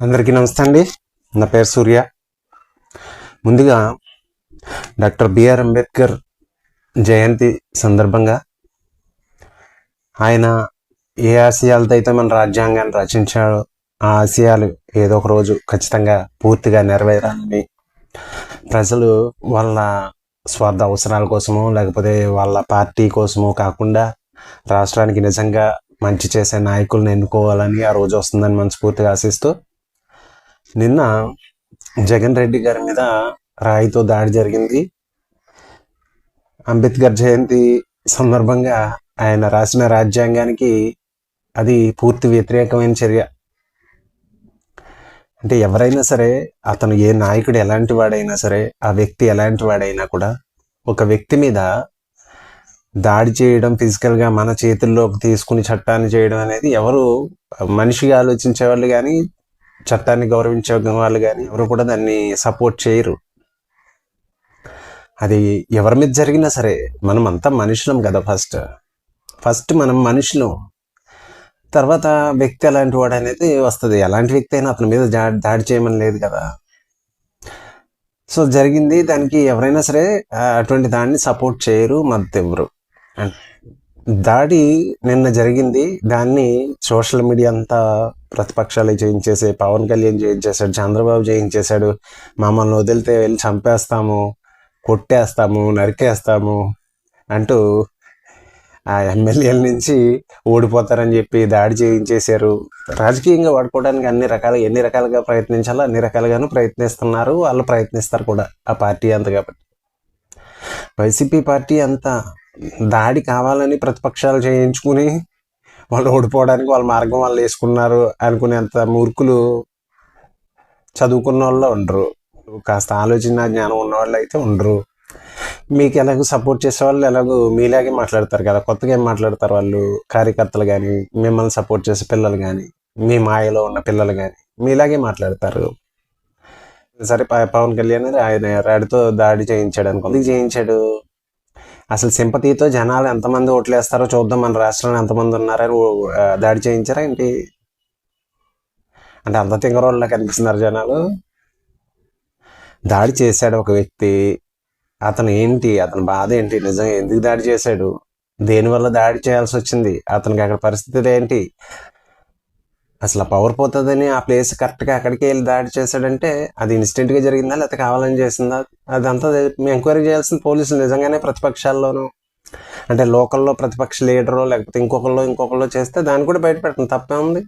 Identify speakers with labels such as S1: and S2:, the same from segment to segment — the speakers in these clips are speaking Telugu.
S1: అందరికీ నమస్తే అండి. నా పేరు సూర్య. ముందుగా డాక్టర్ బిఆర్ అంబేద్కర్ జయంతి సందర్భంగా ఆయన ఏ ఆశయాలతో అయితే మన రాజ్యాంగాన్ని రచించాడో ఆ ఆశయాలు ఏదో ఒక రోజు ఖచ్చితంగా పూర్తిగా నెరవేరాలని, ప్రజలు వాళ్ళ స్వార్థ అవసరాల కోసమో లేకపోతే వాళ్ళ పార్టీ కోసమో కాకుండా రాష్ట్రానికి నిజంగా మంచి చేసే నాయకులను ఎన్నుకోవాలని ఆ రోజు వస్తుందని మనస్ఫూర్తిగా ఆశిస్తూ, నిన్న జగన్ రెడ్డి గారి మీద రాయితో దాడి జరిగింది. అంబేద్కర్ జయంతి సందర్భంగా ఆయన రాసిన రాజ్యాంగానికి అది పూర్తి వ్యతిరేకమైన చర్య. అంటే ఎవరైనా సరే, అతను ఏ నాయకుడు ఎలాంటి వాడైనా సరే, ఆ వ్యక్తి ఎలాంటి వాడైనా కూడా ఒక వ్యక్తి మీద దాడి చేయడం, ఫిజికల్గా మన చేతుల్లోకి తీసుకుని చట్టాన్ని చేయడం అనేది ఎవరు మనిషిగా ఆలోచించే వాళ్ళు కానీ, చట్టాన్ని గౌరవించే వాళ్ళు కానీ ఎవరు కూడా దాన్ని సపోర్ట్ చేయరు. అది ఎవరి మీద జరిగినా సరే, మనం అంతా మనుషులం కదా. ఫస్ట్ మనం మనుషులం, తర్వాత వ్యక్తి ఎలాంటి వాడు అనేది వస్తుంది. ఎలాంటి వ్యక్తి అయినా అతని మీద దాడి చేయమని లేదు కదా. సో జరిగింది, దానికి ఎవరైనా సరే అటువంటి దాన్ని సపోర్ట్ చేయరు, మద్దతు ఇవ్వరు. దాడి నిన్న జరిగింది. దాన్ని సోషల్ మీడియా అంతా ప్రతిపక్షాలు చేయించేసే, పవన్ కళ్యాణ్ చేయించేశాడు, చంద్రబాబు చేయించేశాడు. మమ్మల్ని వదిలితే వెళ్ళి చంపేస్తాము, కొట్టేస్తాము, నరికేస్తాము అంటూ ఆ ఎమ్మెల్యేల నుంచి ఓడిపోతారని చెప్పి దాడి చేయించేశారు. రాజకీయంగా వాడుకోవడానికి ఎన్ని రకాలుగా ప్రయత్నించాలో అన్ని రకాలుగాను ప్రయత్నిస్తున్నారు. వాళ్ళు ప్రయత్నిస్తారు కూడా, ఆ పార్టీ అంత. కాబట్టి వైసీపీ పార్టీ అంతా దాడి కావాలని ప్రతిపక్షాలు చేయించుకుని వాళ్ళు ఓడిపోవడానికి వాళ్ళ మార్గం వాళ్ళు వేసుకున్నారు అనుకునేంత మూర్ఖులు చదువుకున్న వాళ్ళు ఉండరు. కాస్త ఆలోచన జ్ఞానం ఉన్నవాళ్ళు అయితే ఉండరు. మీకు ఎలాగో సపోర్ట్ చేసేవాళ్ళు ఎలాగో మీలాగే మాట్లాడతారు కదా. కొత్తగా ఏం మాట్లాడతారు వాళ్ళు? కార్యకర్తలు కానీ, మిమ్మల్ని సపోర్ట్ చేసే పిల్లలు కానీ, మీ మాయలో ఉన్న పిల్లలు కానీ మీలాగే మాట్లాడతారు. సరే, పవన్ కళ్యాణ్ ఆయన రాడితో దాడి చేయించాడు అనుకో. చేయించాడు అసలు సింపతితో జనాలు ఎంతమంది ఓట్లు వేస్తారో చూద్దాం, మన రాష్ట్రంలో ఎంతమంది ఉన్నారని దాడి చేయించారా ఏంటి? అంటే అంత తింగరోళ్ళ కనిపిస్తున్నారు జనాలు. దాడి చేశాడు ఒక వ్యక్తి, అతను ఏంటి, అతని బాధ ఏంటి, నిజంగా ఎందుకు దాడి చేశాడు, దేనివల్ల దాడి చేయాల్సి వచ్చింది, అతనికి అక్కడ పరిస్థితి ఏంటి, అసలు పవర్ పోతుందని ఆ ప్లేస్ కరెక్ట్గా అక్కడికి వెళ్ళి దాడి చేశాడంటే అది ఇన్స్టెంట్గా జరిగిందా లేకపోతే కావాలని చేసిందా? అదంతా ఎంక్వైరీ చేయాల్సిన పోలీసులు. నిజంగానే ప్రతిపక్షాల్లోనూ అంటే లోకల్లో ప్రతిపక్ష లీడరు లేకపోతే ఇంకొకళ్ళు చేస్తే దాన్ని కూడా బయటపెట్టండి, తప్పే ఉంది.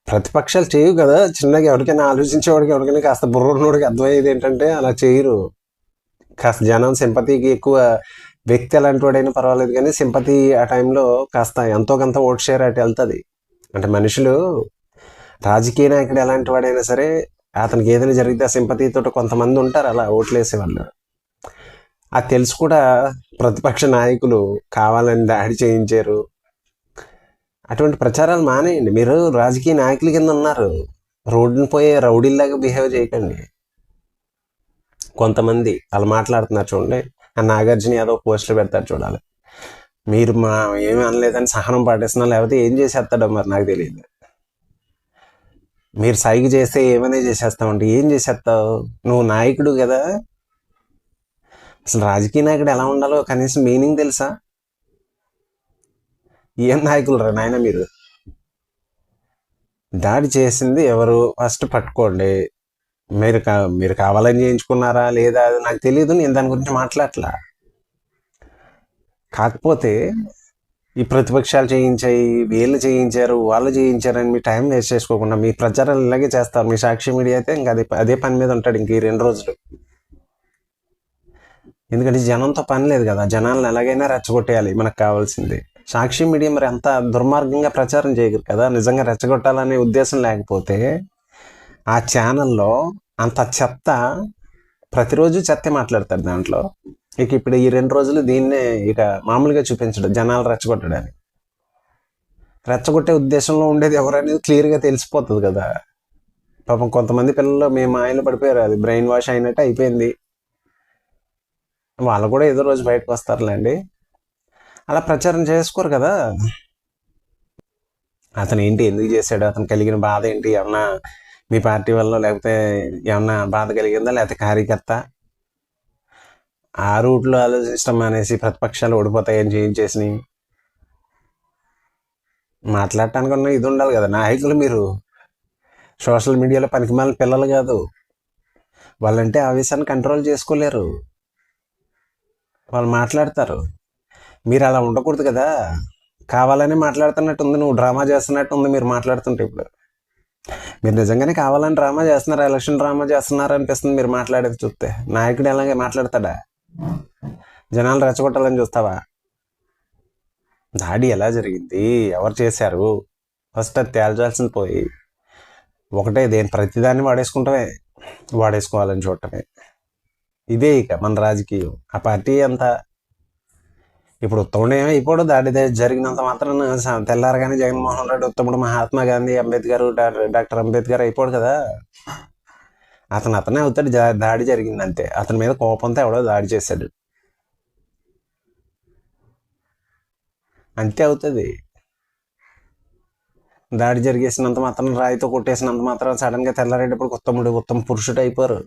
S1: ప్రతిపక్షాలు చేయవు కదా. చిన్నగా ఎవరికైనా ఆలోచించేవాడికి, ఎవరికైనా కాస్త బుర్రనోడికి అర్థమయ్యేది ఏంటంటే అలా చేయరు. కాస్త జనం సింపతికి ఎక్కువ, వ్యక్తి ఎలాంటి వాడైనా పర్వాలేదు కానీ సింపతి ఆ టైంలో కాస్త ఎంతో కొంత ఓట్ షేర్ అటు వెళ్తుంది. అంటే మనుషులు, రాజకీయ నాయకుడు ఎలాంటి వాడైనా సరే అతనికి ఏదైనా జరిగితే ఆ సింపతితో కొంతమంది ఉంటారు అలా ఓట్లు వేసేవాళ్ళు. అది తెలుసు కూడా ప్రతిపక్ష నాయకులు కావాలని దాడి చేయించారు. అటువంటి ప్రచారాలు మానేయండి. మీరు రాజకీయ నాయకుల కింద ఉన్నారు, రోడ్డుని పోయే రౌడీల్లాగా బిహేవ్ చేయకండి. కొంతమంది అలా మాట్లాడుతున్నారు చూడండి. ఆ నాగార్జున యాదవ్ పోస్టులు పెడతారు చూడాలి. మీరు ఏమీ అనలేదని సహనం పాటిస్తున్నా, లేకపోతే ఏం చేసేస్తాడో మరి నాకు తెలియదు. మీరు సైగ చేస్తే ఏమైనా చేసేస్తామంటే ఏం చేసేస్తావు? నువ్వు నాయకుడు కదా. అసలు రాజకీయ నాయకుడు ఎలా ఉండాలో కనీసం మీనింగ్ తెలుసా? ఏం నాయకులు రా నాయన మీరు? దాడి చేసింది ఎవరు ఫస్ట్ పట్టుకోండి. మీరు కావాలని చేయించుకున్నారా లేదా అది నాకు తెలియదు, నేను దాని గురించి మాట్లాడట్లా. కాకపోతే ఈ ప్రతిపక్షాలు చేయించాయి, వీళ్ళు చేయించారు, వాళ్ళు చేయించారని మీ టైం వేస్ట్ చేసుకోకుండా మీ ప్రచారాలు ఇలాగే చేస్తారు. మీ సాక్షి మీడియా అయితే ఇంకా అదే పని మీద ఉంటాడు ఇంక ఈ 2 రోజులు. ఎందుకంటే జనంతో పని లేదు కదా, జనాలను ఎలాగైనా రెచ్చగొట్టేయాలి మనకు కావాల్సింది. సాక్షి మీడియా మరి అంత దుర్మార్గంగా ప్రచారం చేయగలరు కదా. నిజంగా రెచ్చగొట్టాలనే ఉద్దేశం లేకపోతే ఆ ఛానల్లో అంత చెత్త, ప్రతిరోజు చెత్త మాట్లాడతారు దాంట్లో. ఇక ఇప్పుడు ఈ 2 రోజులు దీన్నే ఇక మామూలుగా చూపించడం, జనాలు రెచ్చగొట్టడానికి. రెచ్చగొట్టే ఉద్దేశంలో ఉండేది ఎవరనేది క్లియర్గా తెలిసిపోతుంది కదా. పాపం కొంతమంది పిల్లలు మేము ఆయనలో పడిపోయారు, అది బ్రెయిన్ వాష్ అయినట్టు అయిపోయింది. వాళ్ళు కూడా ఏదో రోజు బయటకు వస్తారులేండి. అలా ప్రచారం చేసుకోరు కదా. అతను ఏంటి, ఎందుకు చేశాడు, అతను కలిగిన బాధ ఏంటి, ఏమన్నా మీ పార్టీ వల్ల లేకపోతే ఏమన్నా బాధ కలిగిందా, లేకపోతే కార్యకర్త ఆ రూట్లో ఆలోచించడం అనేసి ప్రతిపక్షాలు ఓడిపోతాయని చేయించేసినాయి. మాట్లాడటానికి ఉన్న ఇది ఉండాలి కదా. నాయకులు మీరు సోషల్ మీడియాలో పనికిమాలిన పిల్లలు కాదు. వాళ్ళంటే ఆవేశాన్ని కంట్రోల్ చేసుకోలేరు, వాళ్ళు మాట్లాడతారు. మీరు అలా ఉండకూడదు కదా. కావాలని మాట్లాడుతున్నట్టు ఉంది, నువ్వు డ్రామా చేస్తున్నట్టు ఉంది మీరు మాట్లాడుతుంటే. ఇప్పుడు మీరు నిజంగానే కావాలని డ్రామా చేస్తున్నారు, ఎలక్షన్ డ్రామా చేస్తున్నారు అనిపిస్తుంది మీరు మాట్లాడేది చూస్తే. నాయకుడు ఎలాగే మాట్లాడతాడా? జనాలు రెచ్చగొట్టాలని చూస్తావా? దాడి ఎలా జరిగింది, ఎవరు చేశారు, ఫస్ట్ అది తేల్చాల్సింది పోయి ఒకటే దేని ప్రతిదాన్ని వాడేసుకోవాలని చూడటమే. ఇదే ఇక మన రాజకీయం. ఆ పార్టీ అంతా ఇప్పుడు ఉత్తముడు ఏమైపోడు, దాడి జరిగినంత మాత్రం తెల్లారగానే జగన్మోహన్ రెడ్డి ఉత్తముడు, మహాత్మా గాంధీ, అంబేద్కర్, డాక్టర్ అంబేద్కర్ అయిపోడు కదా. అతనే అవుతాడు. దాడి జరిగిందంటే అతని మీద కోపంతో ఎవడో దాడి చేశాడు, అంతే అవుతుంది. దాడి జరిగేసినంత మాత్రం, రాయితో కొట్టేసినంత మాత్రం సడన్గా తెల్లారేటప్పుడు ఉత్తమ పురుషుడు అయిపోరు.